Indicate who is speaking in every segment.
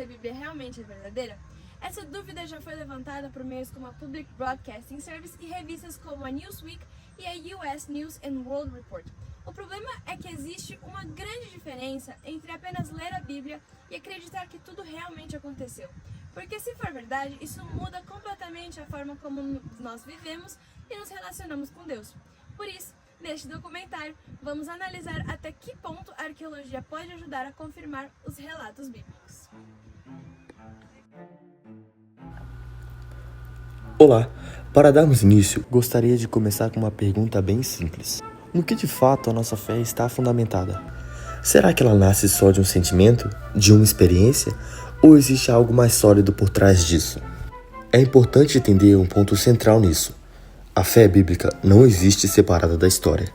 Speaker 1: se a Bíblia realmente é verdadeira? Essa dúvida já foi levantada por meios como a Public Broadcasting Service e revistas como a Newsweek e a US News and World Report. O problema é que existe uma grande diferença entre apenas ler a Bíblia e acreditar que tudo realmente aconteceu. Porque se for verdade, isso muda completamente a forma como nós vivemos e nos relacionamos com Deus. Por isso, neste documentário, vamos analisar até que ponto a arqueologia pode ajudar a confirmar os relatos bíblicos.
Speaker 2: Olá! Para darmos início, gostaria de começar com uma pergunta bem simples. No que de fato a nossa fé está fundamentada? Será que ela nasce só de um sentimento, de uma experiência, ou existe algo mais sólido por trás disso? É importante entender um ponto central nisso. A fé bíblica não existe separada da história.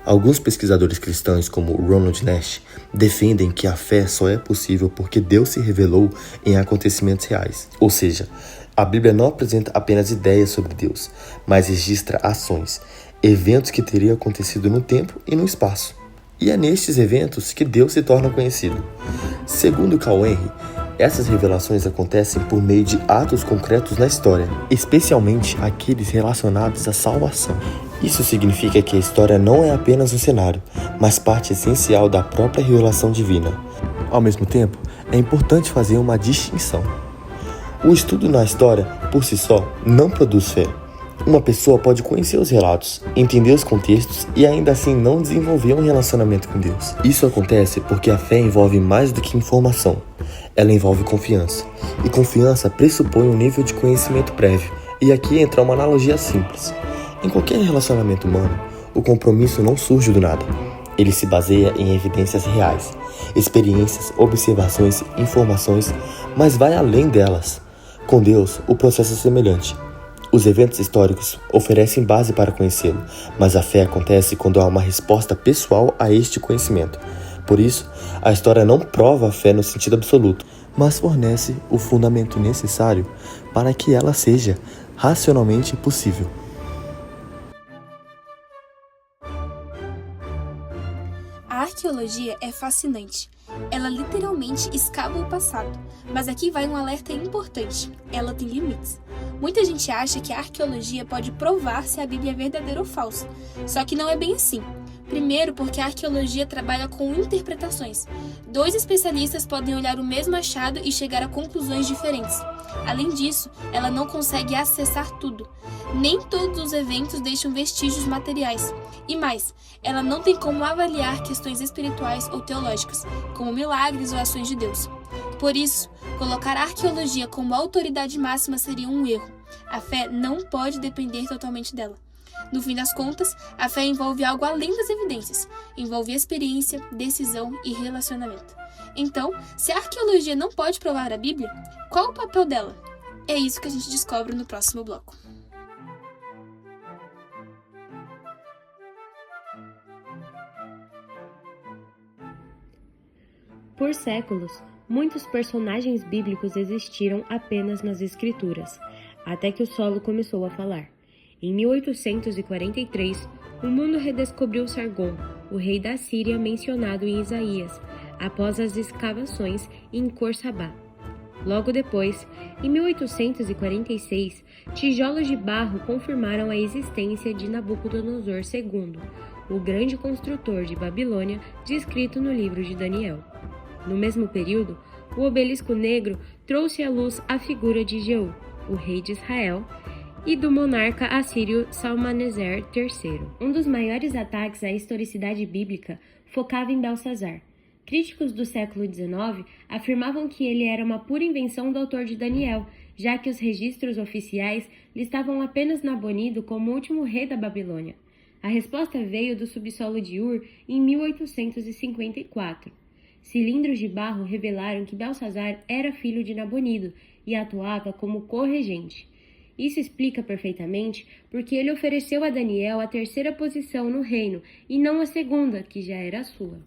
Speaker 2: Alguns pesquisadores cristãos, como Ronald Nash, defendem que a fé só é possível porque Deus se revelou em acontecimentos reais. Ou seja, a Bíblia não apresenta apenas ideias sobre Deus, mas registra ações, eventos que teriam acontecido no tempo e no espaço. E é nestes eventos que Deus se torna conhecido. Segundo Carl Henry, essas revelações acontecem por meio de atos concretos na história, especialmente aqueles relacionados à salvação. Isso significa que a história não é apenas um cenário, mas parte essencial da própria revelação divina. Ao mesmo tempo, é importante fazer uma distinção. O estudo na história, por si só, não produz fé. Uma pessoa pode conhecer os relatos, entender os contextos e ainda assim não desenvolver um relacionamento com Deus. Isso acontece porque a fé envolve mais do que informação. Ela envolve confiança. E confiança pressupõe um nível de conhecimento prévio. E aqui entra uma analogia simples. Em qualquer relacionamento humano, o compromisso não surge do nada. Ele se baseia em evidências reais, experiências, observações, informações, mas vai além delas. Com Deus, o processo é semelhante. Os eventos históricos oferecem base para conhecê-lo, mas a fé acontece quando há uma resposta pessoal a este conhecimento. Por isso, a história não prova a fé no sentido absoluto, mas fornece o fundamento necessário para que ela seja racionalmente possível.
Speaker 3: A arqueologia é fascinante. Ela literalmente escava o passado. Mas aqui vai um alerta importante. Ela tem limites. Muita gente acha que a arqueologia pode provar se a Bíblia é verdadeira ou falsa. Só que não é bem assim. Primeiro, porque a arqueologia trabalha com interpretações. 2 especialistas podem olhar o mesmo achado e chegar a conclusões diferentes. Além disso, ela não consegue acessar tudo. Nem todos os eventos deixam vestígios materiais. E mais, ela não tem como avaliar questões espirituais ou teológicas, como milagres ou ações de Deus. Por isso, colocar a arqueologia como autoridade máxima seria um erro. A fé não pode depender totalmente dela. No fim das contas, a fé envolve algo além das evidências. Envolve experiência, decisão e relacionamento. Então, se a arqueologia não pode provar a Bíblia, qual o papel dela? É isso que a gente descobre no próximo bloco.
Speaker 4: Por séculos, muitos personagens bíblicos existiram apenas nas escrituras, até que o solo começou a falar. Em 1843, o mundo redescobriu Sargon, o rei da Síria mencionado em Isaías, após as escavações em Cor-Sabá. Logo depois, em 1846, tijolos de barro confirmaram a existência de Nabucodonosor II, o grande construtor de Babilônia, descrito no livro de Daniel. No mesmo período, o obelisco negro trouxe à luz a figura de Jeú, o rei de Israel, e do monarca assírio Salmaneser III. Um dos maiores ataques à historicidade bíblica focava em Belsazar. Críticos do século XIX afirmavam que ele era uma pura invenção do autor de Daniel, já que os registros oficiais listavam apenas Nabonido como o último rei da Babilônia. A resposta veio do subsolo de Ur em 1854. Cilindros de barro revelaram que Belsazar era filho de Nabonido e atuava como co-regente. Isso explica perfeitamente porque ele ofereceu a Daniel a 3ª posição no reino e não a 2ª, que já era a sua.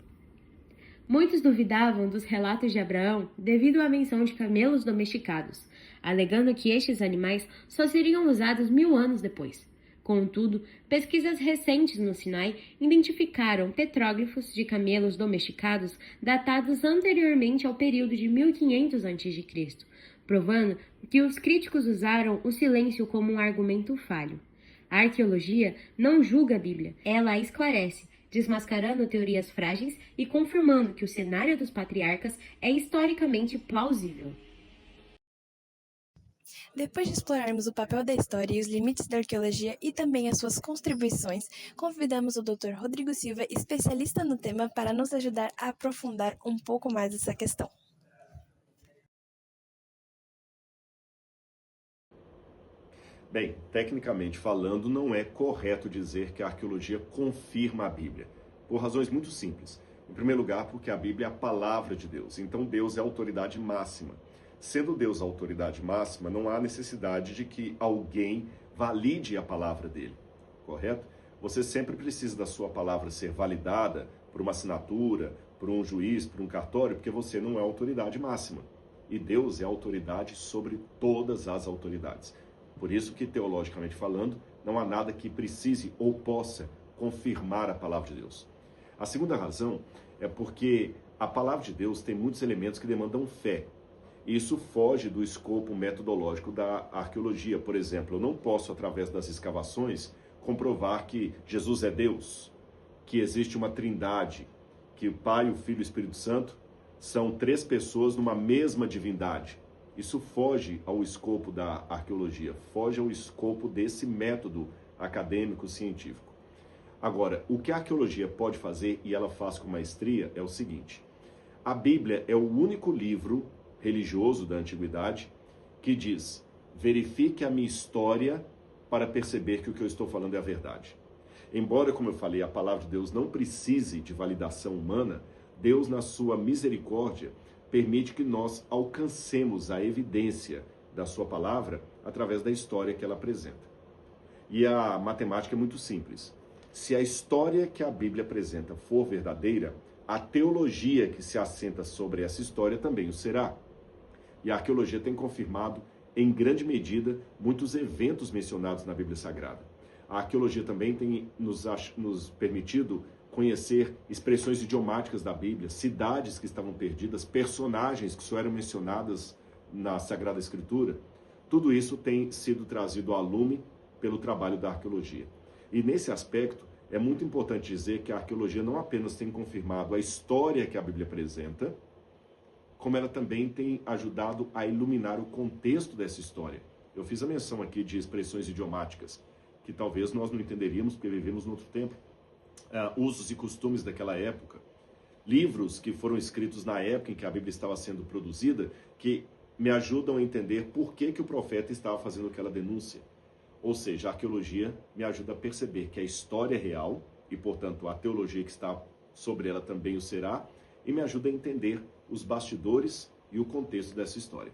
Speaker 4: Muitos duvidavam dos relatos de Abraão devido à menção de camelos domesticados, alegando que estes animais só seriam usados 1000 anos depois. Contudo, pesquisas recentes no Sinai identificaram petróglifos de camelos domesticados datados anteriormente ao período de 1500 a.C., provando que os críticos usaram o silêncio como um argumento falho. A arqueologia não julga a Bíblia, ela a esclarece, desmascarando teorias frágeis e confirmando que o cenário dos patriarcas é historicamente plausível.
Speaker 1: Depois de explorarmos o papel da história e os limites da arqueologia e também as suas contribuições, convidamos o Dr. Rodrigo Silva, especialista no tema, para nos ajudar a aprofundar um pouco mais essa questão.
Speaker 5: Bem, tecnicamente falando, não é correto dizer que a arqueologia confirma a Bíblia, por razões muito simples. Em primeiro lugar, porque a Bíblia é a palavra de Deus, então Deus é a autoridade máxima. Sendo Deus a autoridade máxima, não há necessidade de que alguém valide a palavra dele, correto? Você sempre precisa da sua palavra ser validada por uma assinatura, por um juiz, por um cartório, porque você não é a autoridade máxima. E Deus é a autoridade sobre todas as autoridades. Por isso que, teologicamente falando, não há nada que precise ou possa confirmar a palavra de Deus. A segunda razão é porque a palavra de Deus tem muitos elementos que demandam fé. Isso foge do escopo metodológico da arqueologia. Por exemplo, eu não posso, através das escavações, comprovar que Jesus é Deus, que existe uma trindade, que o Pai, o Filho e o Espírito Santo são três pessoas numa mesma divindade. Isso foge ao escopo da arqueologia, foge ao escopo desse método acadêmico científico. Agora, o que a arqueologia pode fazer, e ela faz com maestria, é o seguinte: a Bíblia é o único livro religioso da antiguidade que diz: verifique a minha história para perceber que o que eu estou falando é a verdade. Embora, como eu falei, a palavra de Deus não precise de validação humana, Deus, na sua misericórdia, permite que nós alcancemos a evidência da sua palavra através da história que ela apresenta. E a matemática é muito simples. Se a história que a Bíblia apresenta for verdadeira, a teologia que se assenta sobre essa história também o será. E a arqueologia tem confirmado, em grande medida, muitos eventos mencionados na Bíblia Sagrada. A arqueologia também tem nos permitido conhecer expressões idiomáticas da Bíblia, cidades que estavam perdidas, personagens que só eram mencionadas na Sagrada Escritura. Tudo isso tem sido trazido à lume pelo trabalho da arqueologia. E nesse aspecto, é muito importante dizer que a arqueologia não apenas tem confirmado a história que a Bíblia apresenta, como ela também tem ajudado a iluminar o contexto dessa história. Eu fiz a menção aqui de expressões idiomáticas, que talvez nós não entenderíamos porque vivemos no outro tempo. Usos e costumes daquela época. Livros que foram escritos na época em que a Bíblia estava sendo produzida, que me ajudam a entender por que o profeta estava fazendo aquela denúncia. Ou seja, a arqueologia me ajuda a perceber que a história é real, e portanto a teologia que está sobre ela também o será, e me ajuda a entender os bastidores e o contexto dessa história.